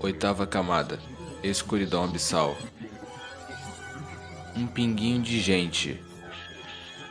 Oitava camada. Escuridão abissal. Um pinguinho de gente.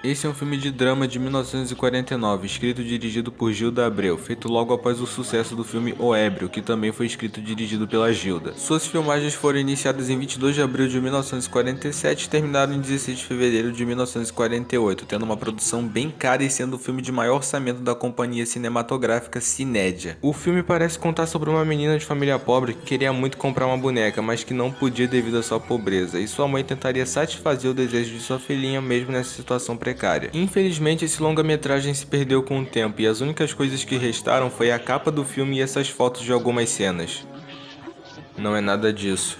Esse é um filme de drama de 1949, escrito e dirigido por Gilda Abreu, feito logo após o sucesso do filme O Ébrio, que também foi escrito e dirigido pela Gilda. Suas filmagens foram iniciadas em 22 de abril de 1947 e terminaram em 16 de fevereiro de 1948, tendo uma produção bem cara e sendo o filme de maior orçamento da companhia cinematográfica Cinédia. O filme parece contar sobre uma menina de família pobre que queria muito comprar uma boneca, mas que não podia devido à sua pobreza, e sua mãe tentaria satisfazer o desejo de sua filhinha mesmo nessa situação precária. Infelizmente, esse longa-metragem se perdeu com o tempo e as únicas coisas que restaram foi a capa do filme e essas fotos de algumas cenas. Não é nada disso.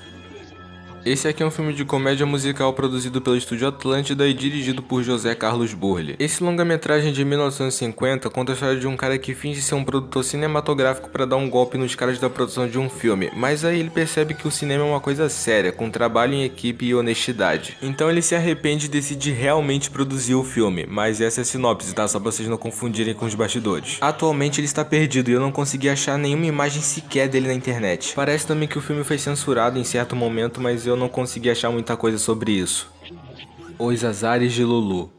Esse aqui é um filme de comédia musical produzido pelo Estúdio Atlântida e dirigido por José Carlos Burle. Esse longa-metragem de 1950 conta a história de um cara que finge ser um produtor cinematográfico para dar um golpe nos caras da produção de um filme, mas aí ele percebe que o cinema é uma coisa séria, com trabalho em equipe e honestidade. Então ele se arrepende e decide realmente produzir o filme, mas essa é a sinopse, tá? Só pra vocês não confundirem com os bastidores. Atualmente ele está perdido e eu não consegui achar nenhuma imagem sequer dele na internet. Parece também que o filme foi censurado em certo momento, mas eu não consegui achar muita coisa sobre isso. Os Azares de Lulu.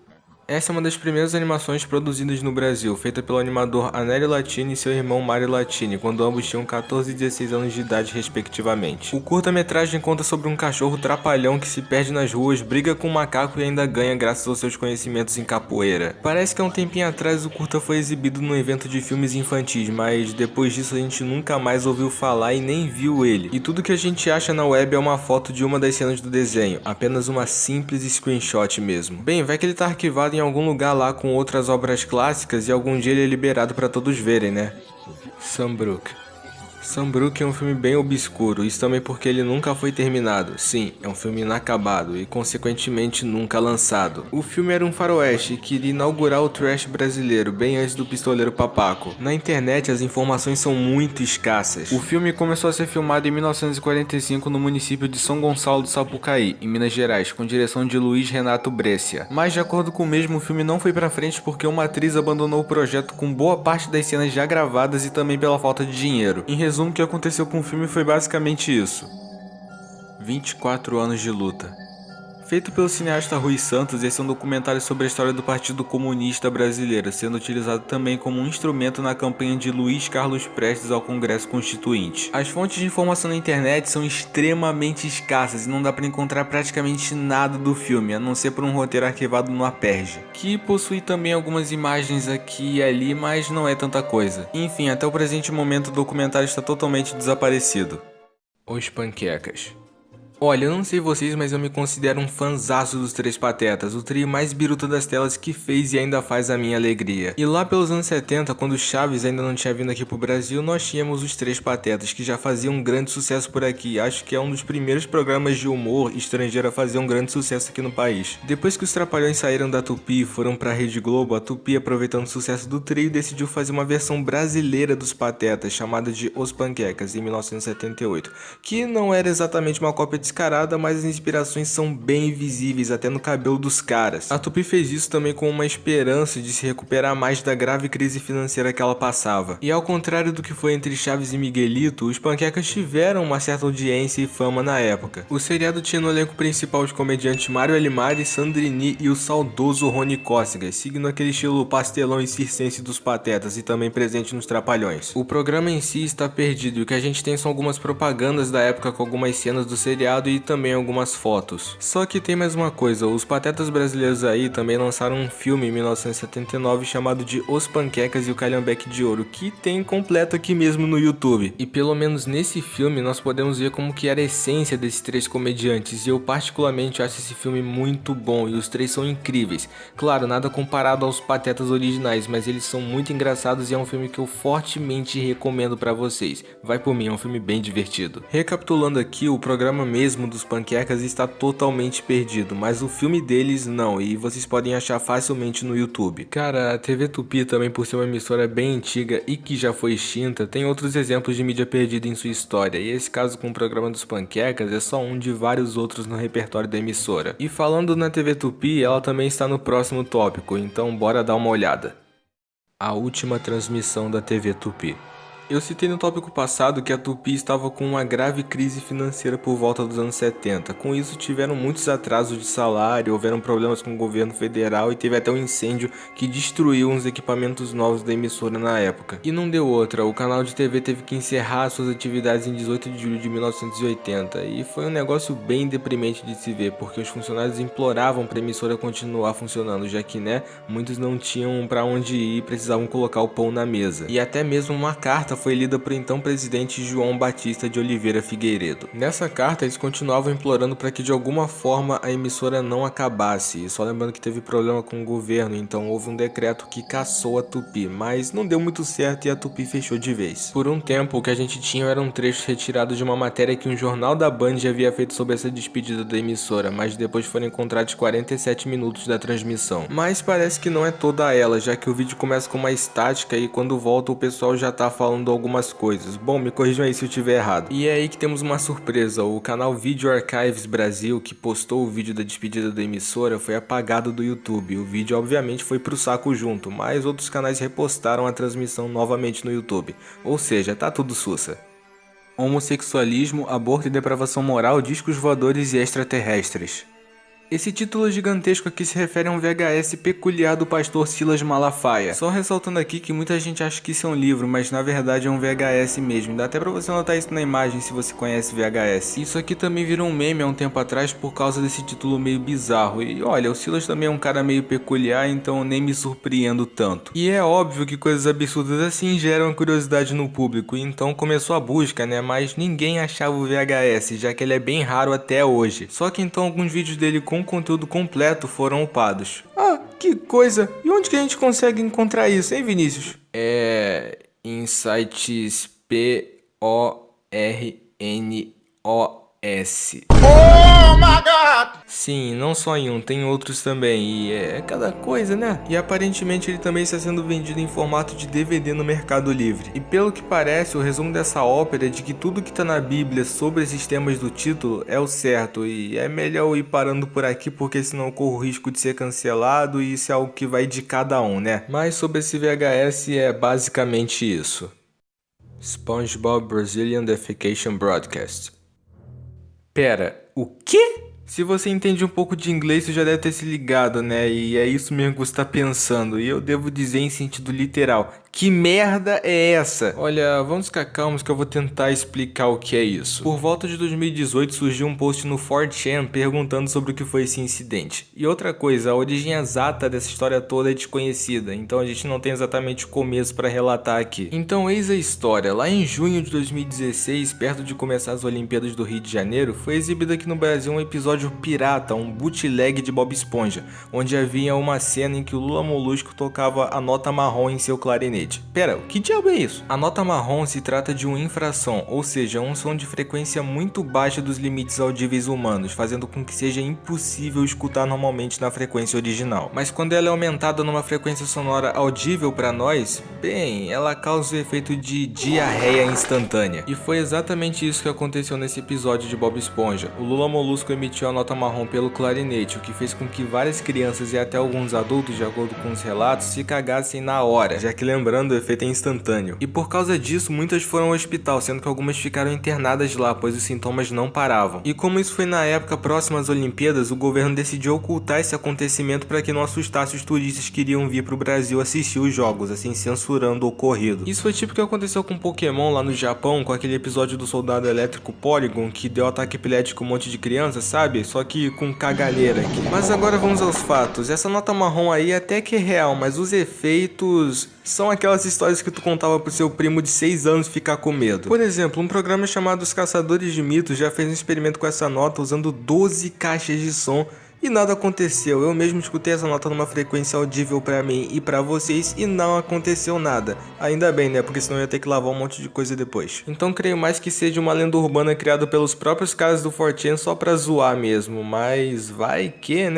Essa é uma das primeiras animações produzidas no Brasil, feita pelo animador Anélio Latini e seu irmão Mário Latini, quando ambos tinham 14 e 16 anos de idade respectivamente. O curta-metragem conta sobre um cachorro trapalhão que se perde nas ruas, briga com um macaco e ainda ganha graças aos seus conhecimentos em capoeira. Parece que há um tempinho atrás o curta foi exibido num evento de filmes infantis, mas depois disso a gente nunca mais ouviu falar e nem viu ele. E tudo que a gente acha na web é uma foto de uma das cenas do desenho, apenas uma simples screenshot mesmo. Bem, vai que ele tá arquivado em algum lugar lá com outras obras clássicas e algum dia ele é liberado pra todos verem, né? Sam Brook. Sam Brook é um filme bem obscuro, isso também porque ele nunca foi terminado. Sim, é um filme inacabado e consequentemente nunca lançado. O filme era um faroeste que iria inaugurar o trash brasileiro bem antes do Pistoleiro Papaco. Na internet as informações são muito escassas. O filme começou a ser filmado em 1945 no município de São Gonçalo do Sapucaí, em Minas Gerais, com direção de Luiz Renato Brescia. Mas de acordo com o mesmo, o filme não foi pra frente porque uma atriz abandonou o projeto com boa parte das cenas já gravadas e também pela falta de dinheiro. Em resumo, o que aconteceu com o filme foi basicamente isso. 24 anos de luta. Feito pelo cineasta Rui Santos, esse é um documentário sobre a história do Partido Comunista Brasileiro, sendo utilizado também como um instrumento na campanha de Luiz Carlos Prestes ao Congresso Constituinte. As fontes de informação na internet são extremamente escassas e não dá para encontrar praticamente nada do filme, a não ser por um roteiro arquivado no Aperge, que possui também algumas imagens aqui e ali, mas não é tanta coisa. Enfim, até o presente momento o documentário está totalmente desaparecido. Os Panquecas. Olha, eu não sei vocês, mas eu me considero um fanzaço dos Três Patetas, o trio mais biruta das telas que fez e ainda faz a minha alegria. E lá pelos anos 70, quando Chaves ainda não tinha vindo aqui pro Brasil, nós tínhamos os Três Patetas, que já faziam um grande sucesso por aqui. Acho que é um dos primeiros programas de humor estrangeiro a fazer um grande sucesso aqui no país. Depois que os Trapalhões saíram da Tupi e foram pra Rede Globo, a Tupi, aproveitando o sucesso do trio, decidiu fazer uma versão brasileira dos Patetas, chamada de Os Panquecas, em 1978, que não era exatamente uma cópia descarada, mas as inspirações são bem visíveis até no cabelo dos caras. A Tupi fez isso também com uma esperança de se recuperar mais da grave crise financeira que ela passava. E ao contrário do que foi entre Chaves e Miguelito, os Panquecas tiveram uma certa audiência e fama na época. O seriado tinha no elenco principal os comediantes Mário Alimari, Sandrini e o saudoso Rony Cócegas, seguindo aquele estilo pastelão e circense dos Patetas e também presente nos Trapalhões. O programa em si está perdido e o que a gente tem são algumas propagandas da época com algumas cenas do seriado e também algumas fotos. Só que tem mais uma coisa, os Patetas brasileiros aí também lançaram um filme em 1979 chamado de Os Panquecas e o Calhambeque de Ouro, que tem completo aqui mesmo no YouTube. E pelo menos nesse filme nós podemos ver como que era a essência desses três comediantes, e eu particularmente acho esse filme muito bom e os três são incríveis. Claro, nada comparado aos Patetas originais, mas eles são muito engraçados e é um filme que eu fortemente recomendo pra vocês. Vai por mim, é um filme bem divertido. Recapitulando aqui, o programa mesmo dos Panquecas está totalmente perdido, mas o filme deles não, e vocês podem achar facilmente no YouTube. Cara, a TV Tupi também, por ser uma emissora bem antiga e que já foi extinta, tem outros exemplos de mídia perdida em sua história, e esse caso com o programa dos Panquecas é só um de vários outros no repertório da emissora. E falando na TV Tupi, ela também está no próximo tópico, então bora dar uma olhada. A última transmissão da TV Tupi. Eu citei no tópico passado que a Tupi estava com uma grave crise financeira por volta dos anos 70. Com isso, tiveram muitos atrasos de salário, houveram problemas com o governo federal e teve até um incêndio que destruiu uns equipamentos novos da emissora na época. E não deu outra, o canal de TV teve que encerrar suas atividades em 18 de julho de 1980 e foi um negócio bem deprimente de se ver, porque os funcionários imploravam para a emissora continuar funcionando, já que, muitos não tinham para onde ir e precisavam colocar o pão na mesa. E até mesmo uma carta foi lida por então presidente João Batista de Oliveira Figueiredo. Nessa carta eles continuavam implorando para que de alguma forma a emissora não acabasse, e só lembrando que teve problema com o governo, então houve um decreto que cassou a Tupi, mas não deu muito certo e a Tupi fechou de vez. Por um tempo o que a gente tinha eram trechos retirados de uma matéria que um jornal da Band já havia feito sobre essa despedida da emissora, mas depois foram encontrados 47 minutos da transmissão. Mas parece que não é toda ela, já que o vídeo começa com uma estática e quando volta o pessoal já tá falando algumas coisas. Bom, me corrijam aí se eu estiver errado. E é aí que temos uma surpresa, o canal Video Archives Brasil, que postou o vídeo da despedida da emissora, foi apagado do YouTube. O vídeo obviamente foi pro saco junto, mas outros canais repostaram a transmissão novamente no YouTube. Ou seja, tá tudo sussa. Homossexualismo, aborto e depravação moral, discos voadores e extraterrestres. Esse título gigantesco aqui se refere a um VHS peculiar do pastor Silas Malafaia. Só ressaltando aqui que muita gente acha que isso é um livro, mas na verdade é um VHS mesmo. Dá até pra você notar isso na imagem se você conhece VHS. Isso aqui também virou um meme há um tempo atrás por causa desse título meio bizarro. E olha, o Silas também é um cara meio peculiar, então nem me surpreendo tanto. E é óbvio que coisas absurdas assim geram curiosidade no público, então começou a busca, mas ninguém achava o VHS, já que ele é bem raro até hoje. Só que então alguns vídeos dele com conteúdo completo foram upados. Ah, que coisa! E onde que a gente consegue encontrar isso, hein, Vinícius? Em sites PORNOS. Oh my God! Sim, não só em um, tem outros também, e é cada coisa, E aparentemente ele também está sendo vendido em formato de DVD no Mercado Livre. E pelo que parece, o resumo dessa ópera é de que tudo que está na Bíblia sobre esses temas do título é o certo, e é melhor eu ir parando por aqui porque senão eu corro o risco de ser cancelado e isso é algo que vai de cada um, Mas sobre esse VHS é basicamente isso. SpongeBob Brazilian Defecation Broadcast. Pera, o quê? Se você entende um pouco de inglês, você já deve ter se ligado, E é isso mesmo que você está pensando. E eu devo dizer em sentido literal. Que merda é essa? Olha, vamos ficar calmos que eu vou tentar explicar o que é isso. Por volta de 2018 surgiu um post no 4chan perguntando sobre o que foi esse incidente. E outra coisa, a origem exata dessa história toda é desconhecida, então a gente não tem exatamente o começo para relatar aqui. Então eis a história. Lá em junho de 2016, perto de começar as Olimpíadas do Rio de Janeiro, foi exibido aqui no Brasil um episódio pirata, um bootleg de Bob Esponja, onde havia uma cena em que o Lula Molusco tocava a nota marrom em seu clarinete. Pera, que diabo é isso? A nota marrom se trata de um infrassom, ou seja, um som de frequência muito baixa dos limites audíveis humanos, fazendo com que seja impossível escutar normalmente na frequência original. Mas quando ela é aumentada numa frequência sonora audível para nós, bem, ela causa o efeito de diarreia instantânea. E foi exatamente isso que aconteceu nesse episódio de Bob Esponja. O Lula Molusco emitiu a nota marrom pelo clarinete, o que fez com que várias crianças e até alguns adultos, de acordo com os relatos, se cagassem na hora, já que lembrando, o efeito é instantâneo. E por causa disso, muitas foram ao hospital, sendo que algumas ficaram internadas lá, pois os sintomas não paravam. E como isso foi na época próxima às Olimpíadas, o governo decidiu ocultar esse acontecimento para que não assustasse os turistas que iriam vir para o Brasil assistir os jogos, assim censurando o ocorrido. Isso foi tipo o que aconteceu com Pokémon lá no Japão, com aquele episódio do soldado elétrico Porygon, que deu ataque epilético a um monte de criança, sabe? Só que com caganeira aqui. Mas agora vamos aos fatos. Essa nota marrom aí até que é real, mas os efeitos são aquelas histórias que tu contava pro seu primo de 6 anos ficar com medo. Por exemplo, um programa chamado Os Caçadores de Mitos já fez um experimento com essa nota usando 12 caixas de som e nada aconteceu. Eu mesmo escutei essa nota numa frequência audível pra mim e pra vocês e não aconteceu nada. Ainda bem, porque senão eu ia ter que lavar um monte de coisa depois. Então creio mais que seja uma lenda urbana criada pelos próprios caras do 4chan só pra zoar mesmo, mas vai que,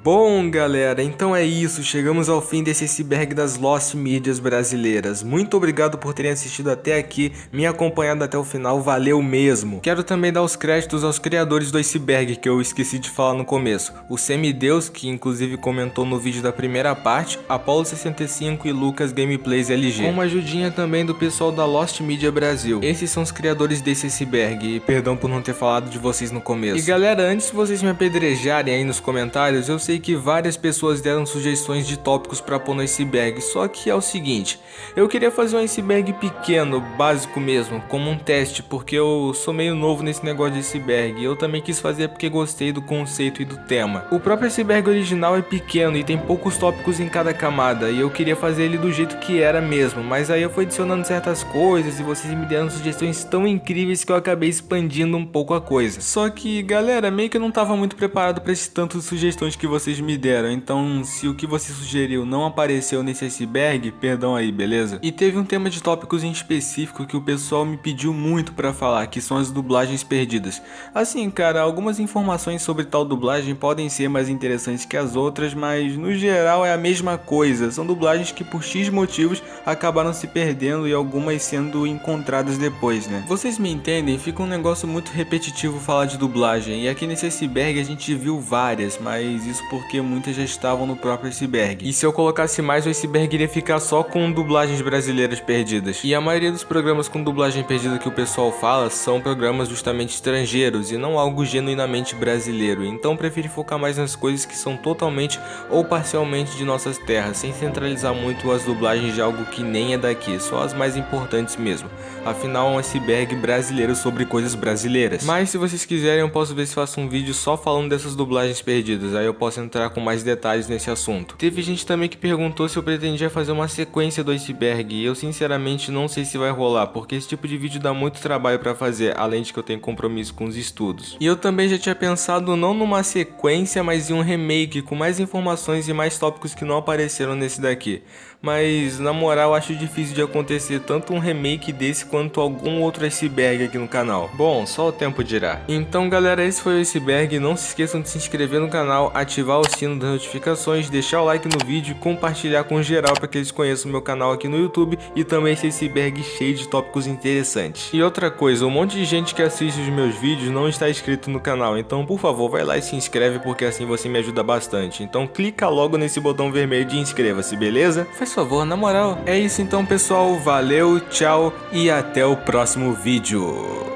Bom, galera, então é isso, chegamos ao fim desse iceberg das Lost Mídias brasileiras. Muito obrigado por terem assistido até aqui, me acompanhado até o final, valeu mesmo. Quero também dar os créditos aos criadores do iceberg, que eu esqueci de falar no começo. O Semideus, que inclusive comentou no vídeo da primeira parte, Apollo65 e Lucas Gameplays LG. Com uma ajudinha também do pessoal da Lost Media Brasil. Esses são os criadores desse iceberg, e perdão por não ter falado de vocês no começo. E galera, antes de vocês me apedrejarem aí nos comentários, eu sei que várias pessoas deram sugestões de tópicos pra pôr no iceberg, só que é o seguinte, eu queria fazer um iceberg pequeno, básico mesmo, como um teste, porque eu sou meio novo nesse negócio de iceberg, e eu também quis fazer porque gostei do conceito e do tema. O próprio iceberg original é pequeno e tem poucos tópicos em cada camada, e eu queria fazer ele do jeito que era mesmo, mas aí eu fui adicionando certas coisas e vocês me deram sugestões tão incríveis que eu acabei expandindo um pouco a coisa. Só que, galera, meio que eu não tava muito preparado pra esse tanto de sugestões que vocês me deram, então se o que você sugeriu não apareceu nesse iceberg, perdão aí, beleza? E teve um tema de tópicos em específico que o pessoal me pediu muito pra falar, que são as dublagens perdidas. Assim, cara, algumas informações sobre tal dublagem podem ser mais interessantes que as outras, mas no geral é a mesma coisa, são dublagens que por X motivos acabaram se perdendo e algumas sendo encontradas depois, né? Vocês me entendem? Fica um negócio muito repetitivo falar de dublagem, e aqui nesse iceberg a gente viu várias, mas isso porque muitas já estavam no próprio iceberg. E se eu colocasse mais, o iceberg iria ficar só com dublagens brasileiras perdidas. E a maioria dos programas com dublagem perdida que o pessoal fala são programas justamente estrangeiros e não algo genuinamente brasileiro. Então prefiro focar mais nas coisas que são totalmente ou parcialmente de nossas terras, sem centralizar muito as dublagens de algo que nem é daqui, só as mais importantes mesmo. Afinal, é um iceberg brasileiro sobre coisas brasileiras. Mas se vocês quiserem, eu posso ver se faço um vídeo só falando dessas dublagens perdidas, aí eu posso entrar com mais detalhes nesse assunto. Teve gente também que perguntou se eu pretendia fazer uma sequência do iceberg, e eu sinceramente não sei se vai rolar, porque esse tipo de vídeo dá muito trabalho pra fazer, além de que eu tenho compromisso com os estudos. E eu também já tinha pensado não numa sequência, mas em um remake com mais informações e mais tópicos que não apareceram nesse daqui. Mas na moral acho difícil de acontecer tanto um remake desse quanto algum outro iceberg aqui no canal. Bom, só o tempo dirá. Então galera, esse foi o iceberg, não se esqueçam de se inscrever no canal, ativar o sino das notificações, deixar o like no vídeo e compartilhar com geral para que eles conheçam o meu canal aqui no YouTube e também esse iceberg cheio de tópicos interessantes. E outra coisa, um monte de gente que assiste os meus vídeos não está inscrito no canal, então por favor vai lá e se inscreve porque assim você me ajuda bastante. Então clica logo nesse botão vermelho de inscreva-se, beleza? Faz favor, na moral. É isso então pessoal, valeu, tchau e até o próximo vídeo.